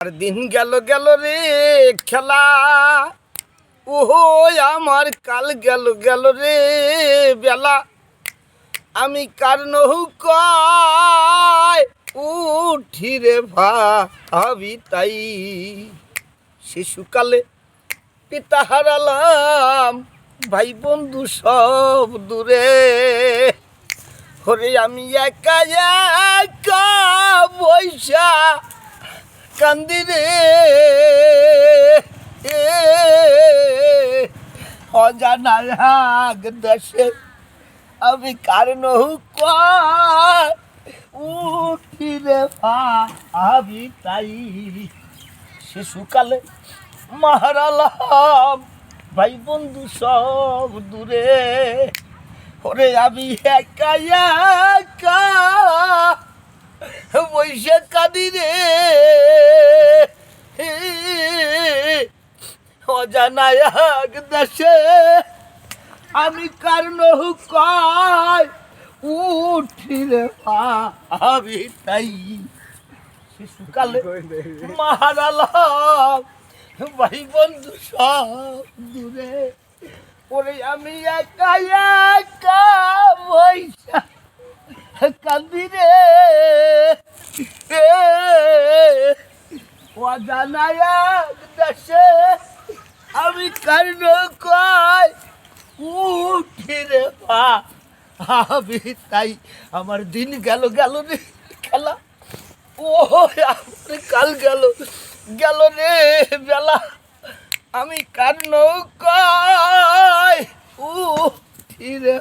আর দিন গেল গেল রে খেলা, ওহো আমার কাল গেল গেল রে বেলা। আমি কার নৌকায় উঠি রে ভাবি তাই। শিশুকালে পিতা হারালাম, ভাই বন্ধু সব দূরে। হরে আমি একা একা বৈশা কান্দি রে, অজানা এক দেশে আমি কার নৌকায় উঠি রে ভাবি তাই। শিশুকালে মারালাম, ভাই বন্ধু সব দূরে। ওরে আমি একা একা বৈশা কাঁদি রে, অজানা এক দেশে আমি কার নৌকায় উঠি রে ভাবি তাই। শিশুকালে মারালাম, ভাই বন্ধু সব দূরে। ওরে আমি একা একা বৈশা কান্দি রে, অজানা এক দেশে আমি কার নৌকায় উঠি রে ভাবি তাই। আমার দিন গেল গেল রে খেলা, ও আমার কাল গেল গেল রে বেলা। আমি কার নৌকায় উঠি রে